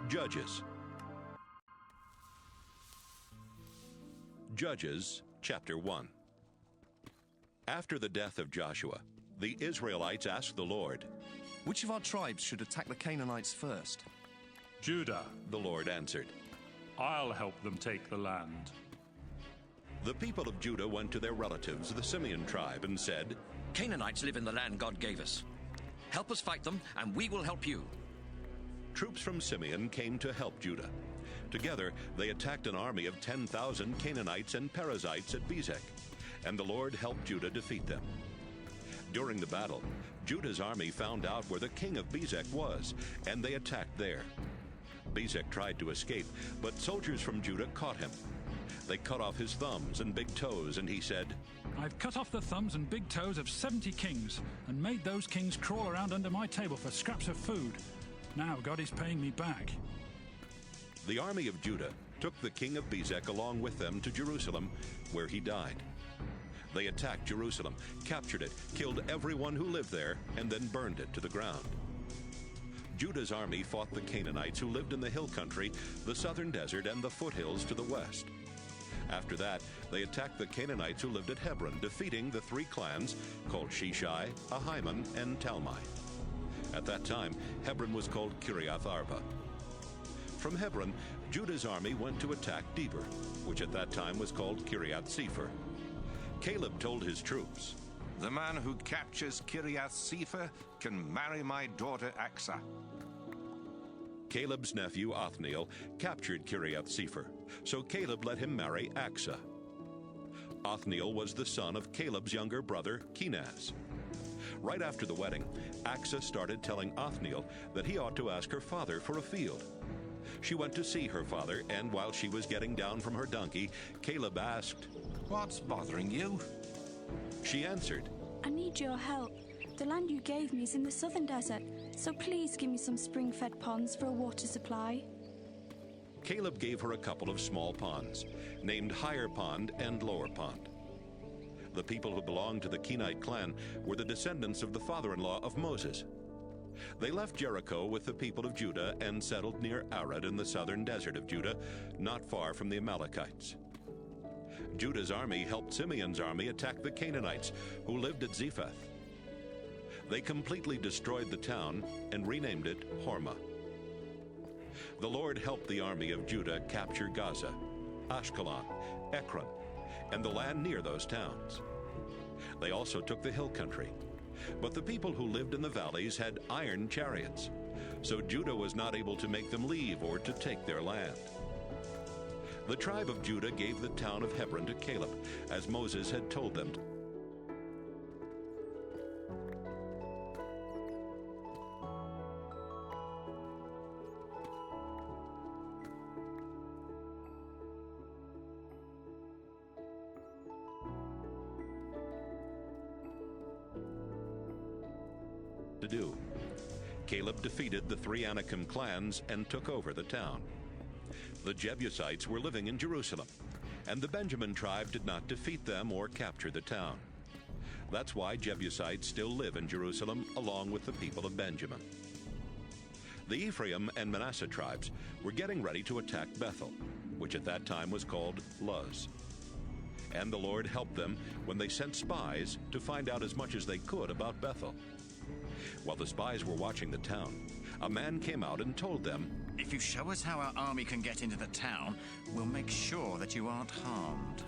Judges. Judges, chapter 1. After the death of Joshua, the Israelites asked the Lord, "Which of our tribes should attack the Canaanites first?" "Judah," the Lord answered. "I'll help them take the land." The people of Judah went to their relatives, the Simeon tribe, and said, "Canaanites live in the land God gave us. Help us fight them, and we will help you." Troops from Simeon came to help Judah. Together, they attacked an army of 10,000 Canaanites and Perizzites at Bezek, and the Lord helped Judah defeat them. During the battle, Judah's army found out where the king of Bezek was, and they attacked there. Bezek tried to escape, but soldiers from Judah caught him. They cut off his thumbs and big toes, and he said, "I've cut off the thumbs and big toes of 70 kings and made those kings crawl around under my table for scraps of food. Now God is paying me back." The army of Judah took the king of Bezek along with them to Jerusalem, where he died. They attacked Jerusalem, captured it, killed everyone who lived there, and then burned it to the ground. Judah's army fought the Canaanites who lived in the hill country, the southern desert, and the foothills to the west. After that, they attacked the Canaanites who lived at Hebron, defeating the 3 clans called Sheshai, Ahiman, and Talmai. At that time, Hebron was called Kiriath Arba. From Hebron, Judah's army went to attack Debir, which at that time was called Kiriath Sepher. Caleb told his troops, "The man who captures Kiriath Sepher can marry my daughter Aksa." Caleb's nephew Othniel captured Kiriath Sepher, so Caleb let him marry Aksa. Othniel was the son of Caleb's younger brother Kenaz. Right after the wedding, Aksa started telling Othniel that he ought to ask her father for a field. She went to see her father, and while she was getting down from her donkey, Caleb asked, "What's bothering you?" She answered, "I need your help. The land you gave me is in the southern desert, so please give me some spring-fed ponds for a water supply." Caleb gave her a couple of small ponds, named Higher Pond and Lower Pond. The people who belonged to the Kenite clan were the descendants of the father-in-law of Moses. They left Jericho with the people of Judah and settled near Arad in the southern desert of Judah, not far from the Amalekites. Judah's army helped Simeon's army attack the Canaanites, who lived at Zephath. They completely destroyed the town and renamed it Hormah. The Lord helped the army of Judah capture Gaza, Ashkelon, Ekron, and the land near those towns. They also took the hill country. But the people who lived in the valleys had iron chariots, so Judah was not able to make them leave or to take their land. The tribe of Judah gave the town of Hebron to Caleb, as Moses had told them to do. Caleb defeated the 3 Anakim clans and took over the town. The Jebusites were living in Jerusalem, and the Benjamin tribe did not defeat them or capture the town. That's why Jebusites still live in Jerusalem along with the people of Benjamin. The Ephraim and Manasseh tribes were getting ready to attack Bethel, which at that time was called Luz. And the Lord helped them when they sent spies to find out as much as they could about Bethel. While the spies were watching the town, a man came out and told them, "If you show us how our army can get into the town, we'll make sure that you aren't harmed."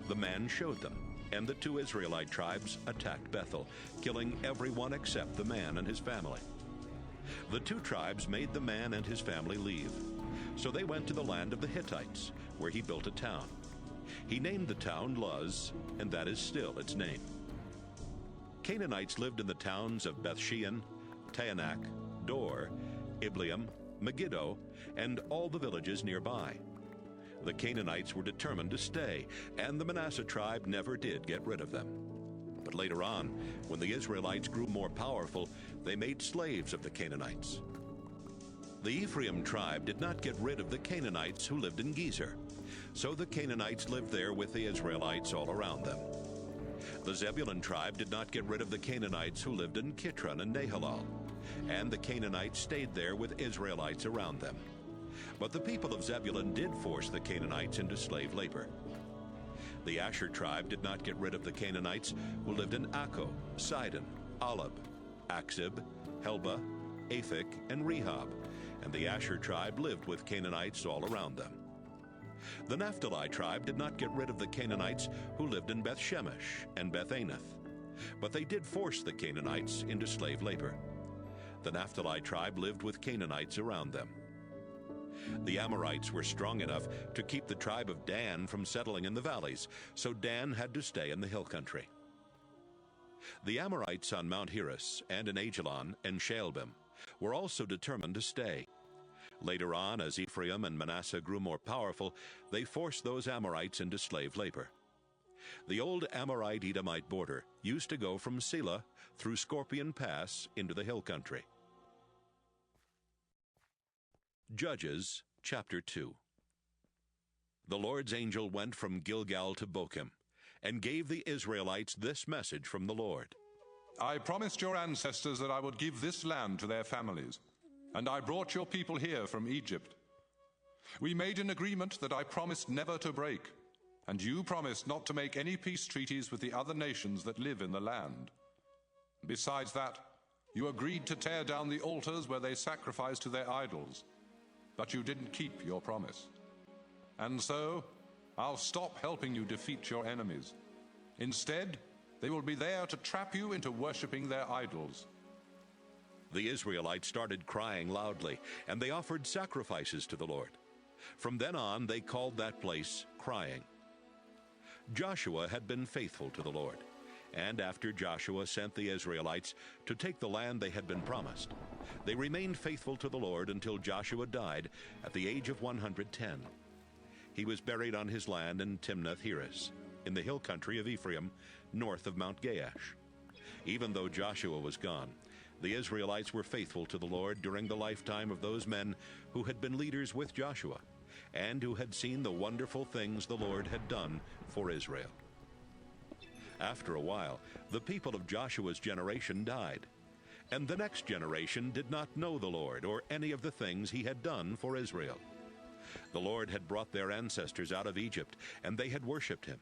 The man showed them, and the 2 Israelite tribes attacked Bethel, killing everyone except the man and his family. The 2 tribes made the man and his family leave, so they went to the land of the Hittites, where he built a town. He named the town Luz, and that is still its name. Canaanites lived in the towns of Bethshean, Taanach, Dor, Ibleam, Megiddo, and all the villages nearby. The Canaanites were determined to stay, and the Manasseh tribe never did get rid of them. But later on, when the Israelites grew more powerful, they made slaves of the Canaanites. The Ephraim tribe did not get rid of the Canaanites who lived in Gezer, so the Canaanites lived there with the Israelites all around them. The Zebulun tribe did not get rid of the Canaanites who lived in Kitron and Nahalal, and the Canaanites stayed there with Israelites around them. But the people of Zebulun did force the Canaanites into slave labor. The Asher tribe did not get rid of the Canaanites who lived in Akko, Sidon, Alab, Akzib, Helba, Aphek, and Rehob, and the Asher tribe lived with Canaanites all around them. The Naphtali tribe did not get rid of the Canaanites who lived in Beth-Shemesh and Beth-Anath, but they did force the Canaanites into slave labor. The Naphtali tribe lived with Canaanites around them. The Amorites were strong enough to keep the tribe of Dan from settling in the valleys, so Dan had to stay in the hill country. The Amorites on Mount Heres and in Ajalon and Shaalbim were also determined to stay. Later on, as Ephraim and Manasseh grew more powerful, they forced those Amorites into slave labor. The old Amorite-Edomite border used to go from Selah through Scorpion Pass into the hill country. Judges chapter 2. The Lord's angel went from Gilgal to Bochim and gave the Israelites this message from the Lord. I promised your ancestors that I would give this land to their families, and I brought your people here from Egypt. We made an agreement that I promised never to break, and you promised not to make any peace treaties with the other nations that live in the land. Besides that, you agreed to tear down the altars where they sacrificed to their idols, but you didn't keep your promise. And so, I'll stop helping you defeat your enemies. Instead, they will be there to trap you into worshiping their idols. The Israelites started crying loudly, and they offered sacrifices to the Lord. From then on, they called that place Crying. Joshua had been faithful to the Lord, and after Joshua sent the Israelites to take the land they had been promised, they remained faithful to the Lord until Joshua died at the age of 110. He was buried on his land in Timnath-Heres, in the hill country of Ephraim, north of Mount Gaash. Even though Joshua was gone, the Israelites were faithful to the Lord during the lifetime of those men who had been leaders with Joshua, and who had seen the wonderful things the Lord had done for Israel. After a while, the people of Joshua's generation died, and the next generation did not know the Lord or any of the things he had done for Israel. The Lord had brought their ancestors out of Egypt, and they had worshipped him.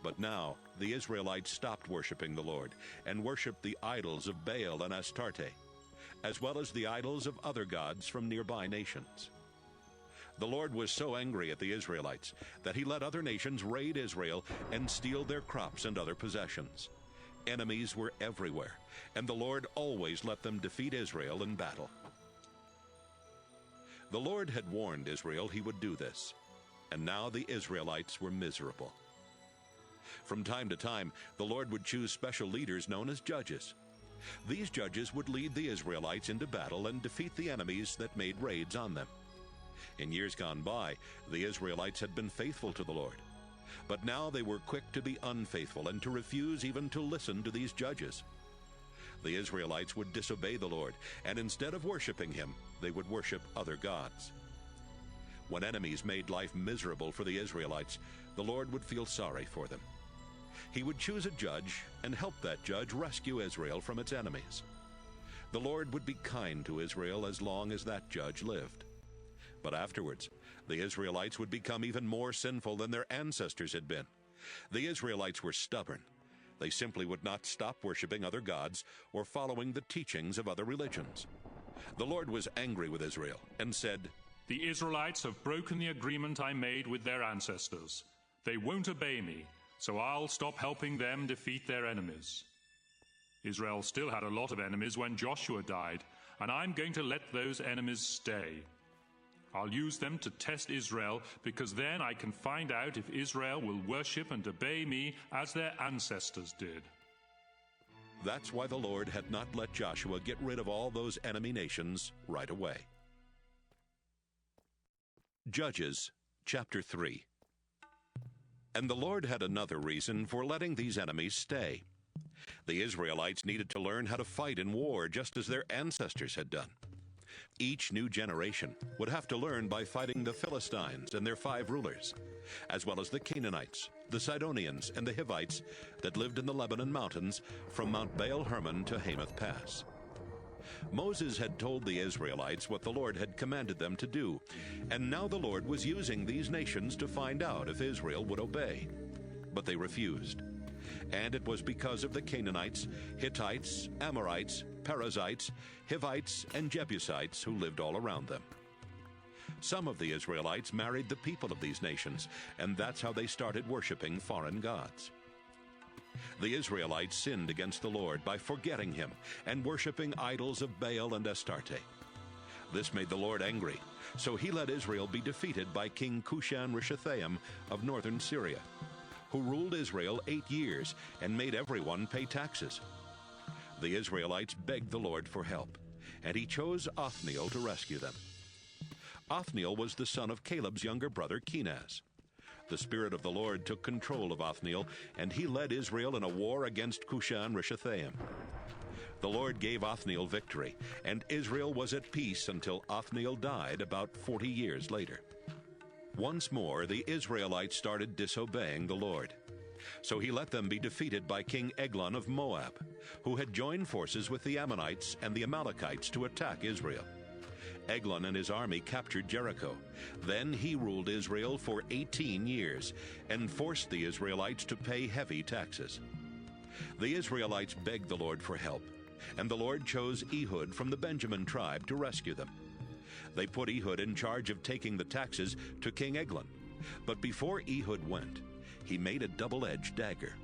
But now the Israelites stopped worshiping the Lord and worshipped the idols of Baal and Astarte, as well as the idols of other gods from nearby nations. The Lord was so angry at the Israelites that he let other nations raid Israel and steal their crops and other possessions. Enemies were everywhere, and the Lord always let them defeat Israel in battle. The Lord had warned Israel he would do this, and now the Israelites were miserable. From time to time, the Lord would choose special leaders known as judges. These judges would lead the Israelites into battle and defeat the enemies that made raids on them. In years gone by, the Israelites had been faithful to the Lord, but now they were quick to be unfaithful and to refuse even to listen to these judges. The Israelites would disobey the Lord, and instead of worshiping him, they would worship other gods. When enemies made life miserable for the Israelites, the Lord would feel sorry for them. He would choose a judge and help that judge rescue Israel from its enemies. The Lord would be kind to Israel as long as that judge lived. But afterwards, the Israelites would become even more sinful than their ancestors had been. The Israelites were stubborn. They simply would not stop worshiping other gods or following the teachings of other religions. The Lord was angry with Israel and said, The Israelites have broken the agreement I made with their ancestors. They won't obey me, so I'll stop helping them defeat their enemies. Israel still had a lot of enemies when Joshua died, and I'm going to let those enemies stay. I'll use them to test Israel, because then I can find out if Israel will worship and obey me as their ancestors did. That's why the Lord had not let Joshua get rid of all those enemy nations right away. Judges chapter 3. And the Lord had another reason for letting these enemies stay. The Israelites needed to learn how to fight in war just as their ancestors had done. Each new generation would have to learn by fighting the Philistines and their 5 rulers, as well as the Canaanites, the Sidonians, and the Hivites that lived in the Lebanon mountains from Mount Baal Hermon to Hamath Pass. Moses had told the Israelites what the Lord had commanded them to do, and now the Lord was using these nations to find out if Israel would obey. But they refused. And it was because of the Canaanites, Hittites, Amorites, Perizzites, Hivites, and Jebusites who lived all around them. Some of the Israelites married the people of these nations, and that's how they started worshiping foreign gods. The Israelites sinned against the Lord by forgetting him and worshiping idols of Baal and Astarte. This made the Lord angry, so he let Israel be defeated by King Cushan-Rishathaim of northern Syria, who ruled Israel 8 years and made everyone pay taxes. The Israelites begged the Lord for help, and he chose Othniel to rescue them. Othniel was the son of Caleb's younger brother Kenaz. The Spirit of the Lord took control of Othniel, and he led Israel in a war against Cushan-Rishathaim. The Lord gave Othniel victory, and Israel was at peace until Othniel died about 40 years later. Once more, the Israelites started disobeying the Lord. So he let them be defeated by King Eglon of Moab, who had joined forces with the Ammonites and the Amalekites to attack Israel. Eglon and his army captured Jericho. Then he ruled Israel for 18 years and forced the Israelites to pay heavy taxes. The Israelites begged the Lord for help, and the Lord chose Ehud from the Benjamin tribe to rescue them. They put Ehud in charge of taking the taxes to King Eglon. But before Ehud went, he made a double-edged dagger.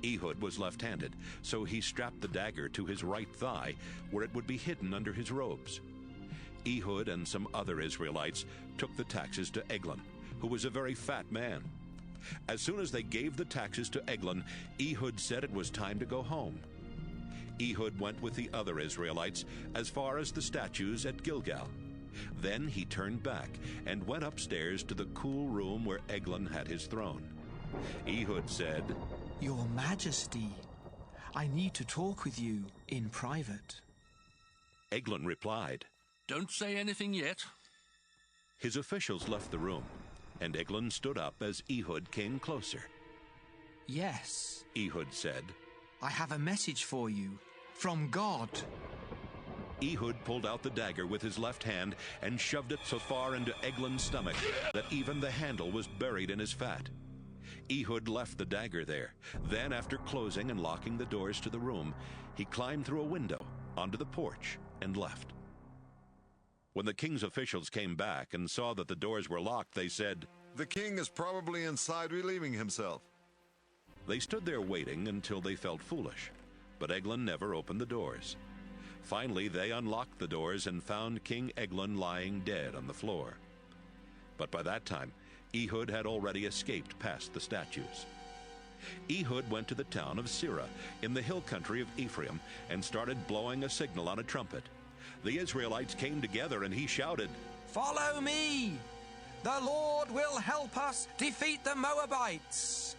Ehud was left-handed, so he strapped the dagger to his right thigh, where it would be hidden under his robes. Ehud and some other Israelites took the taxes to Eglon, who was a very fat man. As soon as they gave the taxes to Eglon, Ehud said it was time to go home. Ehud went with the other Israelites as far as the statues at Gilgal. Then he turned back and went upstairs to the cool room where Eglon had his throne. Ehud said, "Your Majesty, I need to talk with you in private." Eglon replied, Don't say anything yet. His officials left the room, and Eglon stood up as Ehud came closer. "Yes," Ehud said, "I have a message for you from God." Ehud pulled out the dagger with his left hand and shoved it so far into Eglon's stomach that even the handle was buried in his fat. Ehud left the dagger there. Then, after closing and locking the doors to the room, he climbed through a window onto the porch and left. When the king's officials came back and saw that the doors were locked, they said, "The king is probably inside relieving himself." They stood there waiting until they felt foolish, but Eglon never opened the doors. Finally, they unlocked the doors and found King Eglon lying dead on the floor. But by that time, Ehud had already escaped past the statues. Ehud went to the town of Sirah in the hill country of Ephraim and started blowing a signal on a trumpet. The Israelites came together and he shouted, "Follow me! The Lord will help us defeat the Moabites."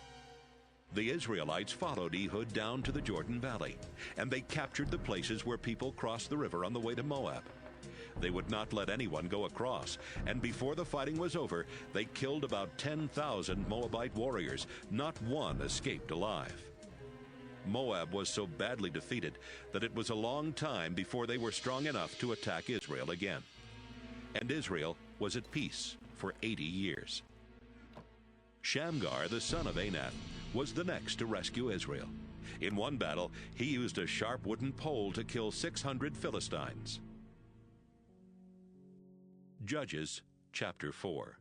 The Israelites followed Ehud down to the Jordan Valley, and they captured the places where people crossed the river on the way to Moab. They would not let anyone go across, and before the fighting was over, they killed about 10,000 Moabite warriors. Not one escaped alive. Moab was so badly defeated that it was a long time before they were strong enough to attack Israel again. And Israel was at peace for 80 years. Shamgar, the son of Anath, was the next to rescue Israel. In one battle, he used a sharp wooden pole to kill 600 Philistines. Judges chapter 4.